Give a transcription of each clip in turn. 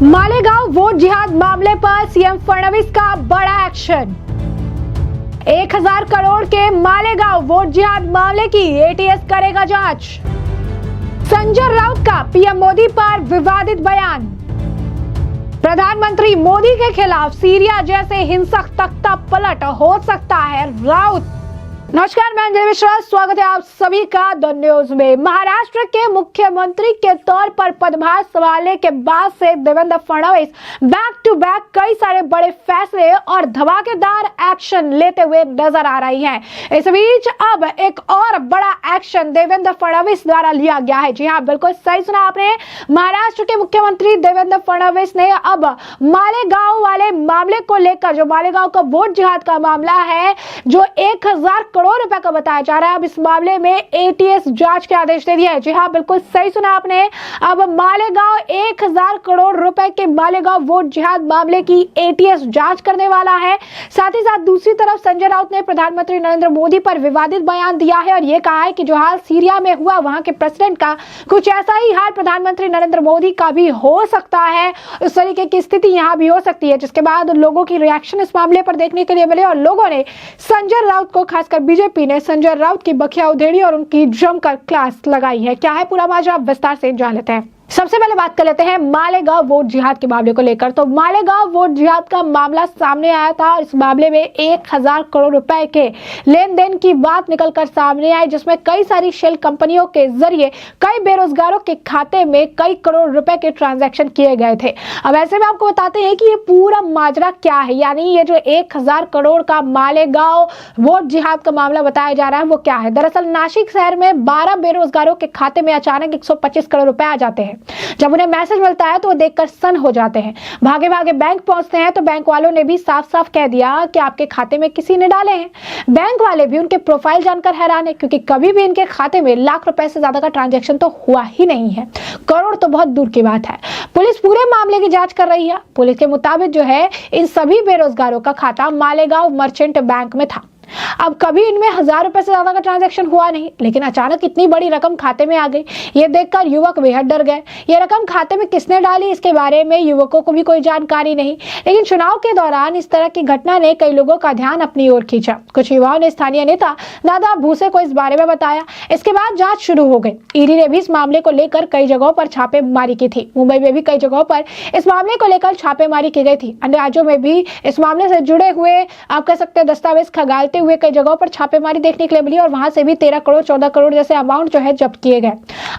Malegaon vote जिहाद मामले पर सीएम फडणवीस का बड़ा एक्शन। 1000 करोड़ के मालेगांव वोट जिहाद मामले की एटीएस करेगा जांच। संजय राउत का पीएम मोदी पर विवादित बयान। प्रधानमंत्री मोदी के खिलाफ सीरिया जैसे हिंसक तख्ता पलट हो सकता है, राउत। नमस्कार, मैं अंजलि मिश्रा, स्वागत है आप सभी का द न्यूज में। महाराष्ट्र के मुख्यमंत्री के तौर पर पदभार संभालने के बाद से Devendra Fadnavis back to back कई सारे बड़े फैसले और धमाकेदार एक्शन लेते हुए नजर आ रही हैं। इस बीच अब एक और बड़ा एक्शन देवेंद्र फडणवीस द्वारा लिया गया है। जी हाँ, बिल्कुल सही सुना आपने। महाराष्ट्र के मुख्यमंत्री देवेंद्र फडणवीस ने अब मालेगांव वाले मामले को लेकर, जो मालेगांव का वोट जिहाद का मामला है, जो 1000 करोड़ रुपए का बताया जा रहा है, अब इस मामले में एटीएस जांच के आदेश दे दिए हैं। जी हाँ, बिल्कुल सही सुना आपने। अब मालेगांव 1000 करोड़ रुपए के मालेगांव वोट जिहाद मामले की एटीएस जांच करने वाला है। साथ ही साथ दूसरी तरफ संजय राउत ने प्रधानमंत्री नरेंद्र मोदी पर विवादित बयान दिया है और यह कहा है कि जो हाल सीरिया में हुआ, वहां के प्रेसिडेंट का कुछ ऐसा ही हाल प्रधानमंत्री नरेंद्र मोदी का भी हो सकता है। उस तरीके की स्थिति यहां भी हो सकती है, जिसके बाद लोगों की रिएक्शन इस मामले पर देखने के लिए मिले और लोगों ने संजय राउत को, खासकर बीजेपी ने संजय राउत की बखिया उधेड़ी और उनकी जमकर क्लास लगाई है। क्या है पूरा माजरा, विस्तार से जान लेते हैं। सबसे पहले बात कर लेते हैं मालेगांव वोट जिहाद के मामले को लेकर। तो मालेगांव वोट जिहाद का मामला सामने आया था और इस मामले में 1000 करोड़ रुपए के लेन देन की बात निकलकर सामने आई, जिसमें कई सारी शेल कंपनियों के जरिए कई बेरोजगारों के खाते में कई करोड़ रुपए के ट्रांजैक्शन किए गए थे। अब ऐसे में आपको बताते हैं कि ये पूरा माजरा क्या है, यानी ये जो 1000 करोड़ का मालेगांव वोट जिहाद का मामला बताया जा रहा है वो क्या है। दरअसल नासिक शहर में 12 बेरोजगारों के खाते में अचानक 125 करोड़ रुपए आ जाते हैं। जब उन्हें मैसेज मिलता है तो वो देखकर सन हो जाते हैं, भागे भागे बैंक पहुंचते हैं तो बैंक वालों ने भी साफ साफ कह दिया कि आपके खाते में किसी ने डाले हैं। बैंक वाले भी उनके प्रोफाइल जानकर हैरान है, क्योंकि कभी भी इनके खाते में लाख रुपए से ज्यादा का ट्रांजैक्शन तो हुआ ही नहीं है, करोड़ तो बहुत दूर की बात है। पुलिस पूरे मामले की जांच कर रही है। पुलिस के मुताबिक जो है, इन सभी बेरोजगारों का खाता मालेगांव मर्चेंट बैंक में था। अब कभी इनमें 1000 रुपए से ज्यादा का ट्रांजैक्शन हुआ नहीं, लेकिन अचानक इतनी बड़ी रकम खाते में आ गई। ये देखकर युवक बेहद डर गए। ये रकम खाते में किसने डाली, इसके बारे में युवकों को भी कोई जानकारी नहीं। लेकिन चुनाव के दौरान इस तरह की घटना ने कई लोगों का ध्यान अपनी ओर खींचा। कुछ युवाओं ने स्थानीय नेता दादा भूसे को इस बारे में बताया। इसके बाद जांच शुरू हो गई। ईडी ने भी इस मामले को लेकर कई जगहों पर छापेमारी की थी। मुंबई में भी कई जगहों पर इस मामले को लेकर छापेमारी की गई थी। अन्य राज्यों में भी इस मामले से जुड़े हुए, आप कह सकते हैं, दस्तावेज खंगालते हुए कई जगहों पर छापेमारी देखने के लिए मिली और वहां से भी 13 करोड़ 14 करोड़ जैसे अमाउंट जो है जब्त किए गए।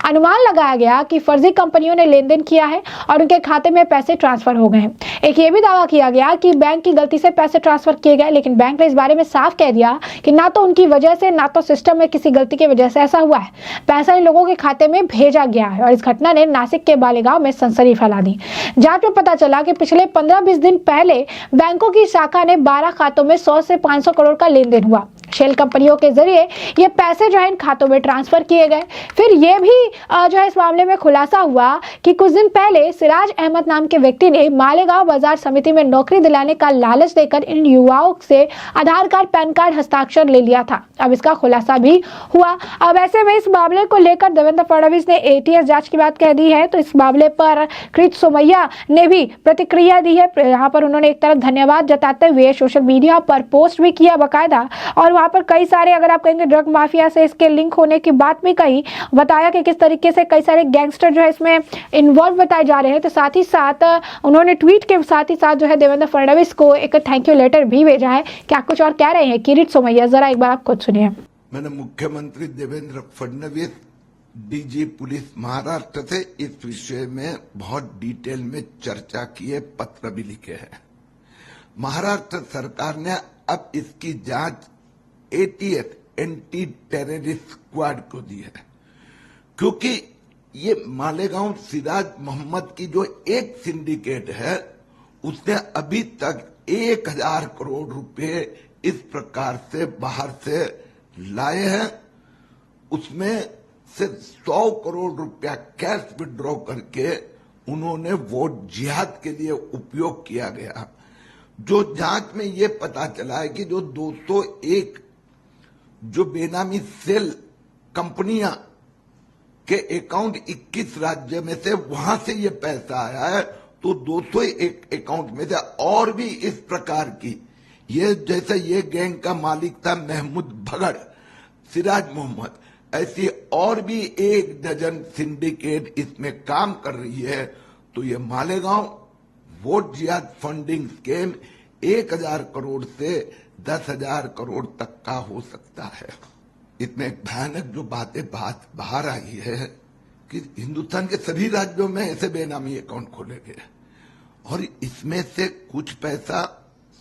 अनुमान लगाया गया कि फर्जी कंपनियों ने लेन देन किया है और उनके खाते में पैसे ट्रांसफर हो गए हैं। एक ये भी दावा किया गया कि बैंक की गलती से पैसे ट्रांसफर किए गए, लेकिन बैंक ने इस बारे में साफ कह दिया कि ना तो उनकी वजह से, ना तो सिस्टम में किसी गलती की वजह से ऐसा हुआ है। पैसा इन लोगों के खाते में भेजा गया है और इस घटना ने नासिक के मालेगांव में सनसनी फैला दी। जांच में पता चला कि पिछले 15-20 दिन पहले बैंकों की शाखा ने 12 खातों में 100 से 500 करोड़ का लेन देन हुआ। शेल कंपनियों के जरिए ये पैसे जो है इन खातों में ट्रांसफर किए गए। फिर ये भी जो है इस मामले में खुलासा हुआ कि कुछ दिन पहले सिराज अहमद नाम के व्यक्ति ने मालेगांव बाजार समिति में नौकरी दिलाने का लालच देकर इन युवाओं से आधार कार्ड, पैन कार्ड हस्ताक्षर ले लिया था। अब इसका खुलासा भी हुआ। अब ऐसे में इस मामले को लेकर देवेंद्र फडणवीस ने एटीएस जांच की बात कह दी है। तो इस मामले पर कृत सोमैया ने भी प्रतिक्रिया दी है। यहाँ पर उन्होंने एक तरफ धन्यवाद जताते हुए सोशल मीडिया पर पोस्ट भी किया बाकायदा, और वहां पर कई सारे, अगर आप कहेंगे, ड्रग माफिया से इसके लिंक होने की बात भी कही, बताया कि किस तरीके से कई सारे गैंगस्टर जो है इसमें इन्वॉल्व बताए जा रहे हैं। तो साथ ही साथ उन्होंने ट्वीट के साथ ही साथ जो है देवेंद्र फडणवीस को एक थैंक यू लेटर भी भेजा है। क्या कुछ और कह रहे हैं किरीट सोमैया, जरा एक बार आप खुद सुनिए। मैंने मुख्यमंत्री देवेंद्र फडणवीस, डीजी पुलिस महाराष्ट्र से इस विषय में बहुत डिटेल में चर्चा की है, पत्र भी लिखे हैं। महाराष्ट्र सरकार ने अब इसकी जांच एटीएस, एंटी टेररिस्ट स्क्वाड को दी है, क्योंकि ये मालेगांव सिराज मोहम्मद की जो एक सिंडिकेट है, उसने अभी तक 1000 करोड़ रुपए इस प्रकार से बाहर से लाए हैं। उसमें से 100 करोड़ रुपया कैश विड्रॉ करके उन्होंने वोट जिहाद के लिए उपयोग किया गया। जो जांच में ये पता चला है कि जो 201 जो बेनामी सेल कंपनियां के अकाउंट 21 राज्य में से, वहां से ये पैसा आया है तो 201 अकाउंट में थे। और भी इस प्रकार की, ये जैसे ये गैंग का मालिक था महमूद भगड़, सिराज मोहम्मद, ऐसी और भी 1 डजन सिंडिकेट इसमें काम कर रही है। तो ये मालेगांव वोट जिहाद फंडिंग स्कीम 1000 करोड़ से 10,000 करोड़ तक का हो सकता है। इतने भयानक जो बातें बाहर आई है कि हिंदुस्तान के सभी राज्यों में ऐसे बेनामी अकाउंट खोले गए और इसमें से कुछ पैसा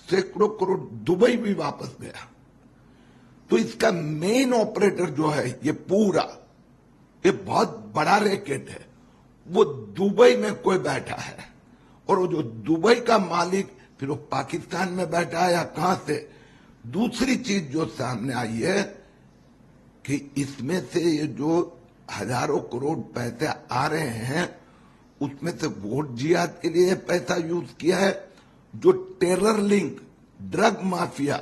सैकड़ों करोड़ दुबई भी वापस गया। तो इसका मेन ऑपरेटर जो है ये पूरा, ये बहुत बड़ा रैकेट है, वो दुबई में कोई बैठा है और वो जो दुबई का मालिक फिर वो पाकिस्तान में बैठा है या कहां से। दूसरी चीज जो सामने आई है कि इसमें से ये जो हजारों करोड़ पैसे आ रहे हैं उसमें से वोट जिहाद के लिए पैसा यूज किया है। जो टेरर लिंक, ड्रग माफिया,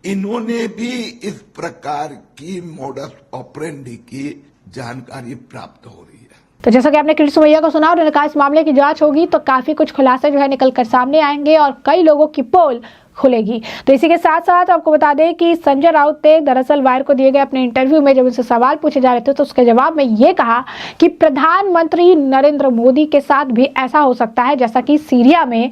इन्होंने भी इस प्रकार की मोडस ऑपरेंडी की जानकारी प्राप्त हो रही है। तो जैसा कि आपने कृष्ण सुमैया को सुना, उन्होंने कहा इस मामले की जांच होगी तो काफी कुछ खुलासे जो है निकल कर सामने आएंगे और कई लोगों की पोल खुलेगी। तो इसी के साथ साथ आपको बता दें कि संजय राउत ने दरअसल वायर को दिए गए अपने इंटरव्यू में जब उनसे सवाल पूछे जा रहे थे तो उसके जवाब में ये कहा कि प्रधानमंत्री नरेंद्र मोदी के साथ भी ऐसा हो सकता है जैसा कि सीरिया में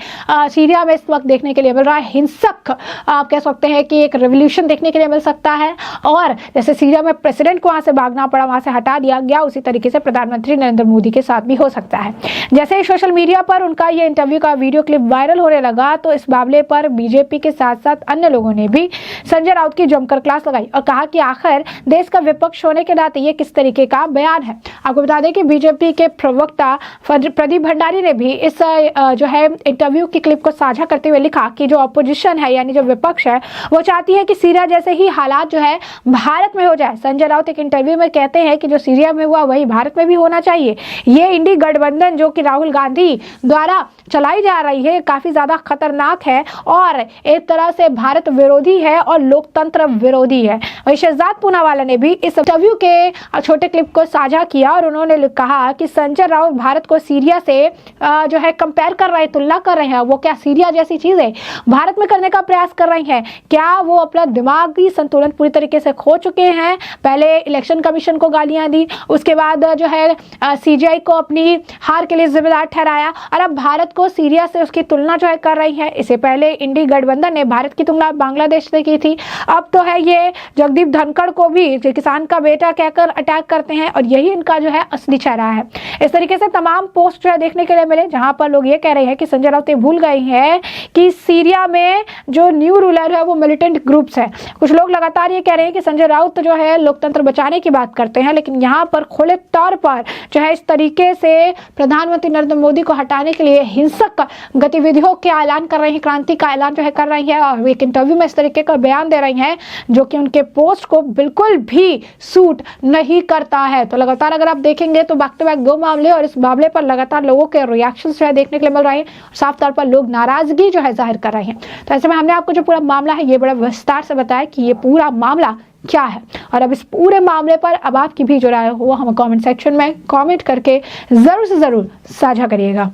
इस वक्त देखने के लिए मिल रहा है। हिंसक आप कह सकते हैं कि एक रेवोल्यूशन देखने के लिए मिल सकता है और जैसे सीरिया में प्रेसिडेंट को वहां से भागना पड़ा, वहां से हटा दिया गया, उसी तरीके से प्रधानमंत्री नरेंद्र मोदी के साथ भी हो सकता है। जैसे ही सोशल मीडिया पर उनका ये इंटरव्यू का वीडियो क्लिप वायरल होने लगा तो इस मामले पर बीजेपी के साथ साथ अन्य लोगों ने भी संजय राउत की जमकर क्लास लगाई और कहा कि आखिर देश का विपक्ष होने के नाते ये किस तरीके का बयान है। आपको बता दें कि बीजेपी के प्रवक्ता प्रदीप भंडारी ने भी इस जो है इंटरव्यू की क्लिप को साझा करते हुए लिखा कि जो अपोजिशन है यानी जो विपक्ष है वो चाहती है कि सीरिया जैसे ही हालात जो है भारत में हो जाए। संजय राउत एक इंटरव्यू में कहते हैं कि जो सीरिया में हुआ वही भारत में भी होना चाहिए। ये इंडी गठबंधन जो कि राहुल गांधी द्वारा चलाई जा रही है काफी ज्यादा खतरनाक है और एक तरह से भारत विरोधी है और लोकतंत्र विरोधी है। वहीं शहजाद पूनावाला ने भी इस इंटरव्यू के छोटे क्लिप को साझा किया और उन्होंने कहा कि संजय राउत भारत को सीरिया से जो है कंपेयर कर रहे हैं, तुलना कर रहे हैं। वो क्या सीरिया जैसी चीज है भारत में करने का प्रयास कर रहे हैं? क्या वो अपना दिमागी संतुलन पूरी तरीके से खो चुके हैं? पहले इलेक्शन कमीशन को गालियां दी, उसके बाद जो है सीजीआई को अपनी हार के लिए जिम्मेदार ठहराया और अब भारत को सीरिया से उसकी तुलना जो है कर रही है। इससे पहले इंडी गठबंधन ने भारत की तुलना बांग्लादेश से की थी। अब तो है ये जगदीप धनखड़ को भी किसान का बेटा कहकर अटैक करते हैं और यही इनका जो है असली चेहरा है। इस तरीके से तमाम पोस्ट जो है देखने के लिए मिले जहां पर लोग ये कह रहे हैं कि संजय राउत भूल गए हैं कि सीरिया में जो न्यू रूलर है वो मिलिटेंट ग्रुप्स है। कुछ लोग लगातार ये कह रहे हैं कि संजय राउत जो है लोकतंत्र बचाने की बात करते हैं, लेकिन यहाँ पर खुले तौर पर जो है इस तरीके से प्रधानमंत्री नरेंद्र मोदी को हटाने के लिए हिंसक गतिविधियों के ऐलान कर रही है, क्रांति का ऐलान जो है कर रही है और एक इंटरव्यू में इस तरीके का बयान दे रही हैं जो कि उनके पोस्ट को बिल्कुल भी सूट नहीं करता है। तो लगातार अगर आप देखेंगे तो बैक टू बैक 2 मामले और इस मामले पर लगातार लोगों के रिएक्शंस जो है देखने के लिए मिल रहे हैं। साफ तौर पर लोग नाराजगी जो है जाहिर कर रहे हैं। तो ऐसे में हमने आपको जो पूरा मामला है ये बड़ा विस्तार से बताया कि ये पूरा मामला क्या है और अब इस पूरे मामले पर अब आपकी भी जो राय हो वो हमें कमेंट सेक्शन में कमेंट करके जरूर से जरूर साझा करिएगा।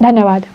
धन्यवाद।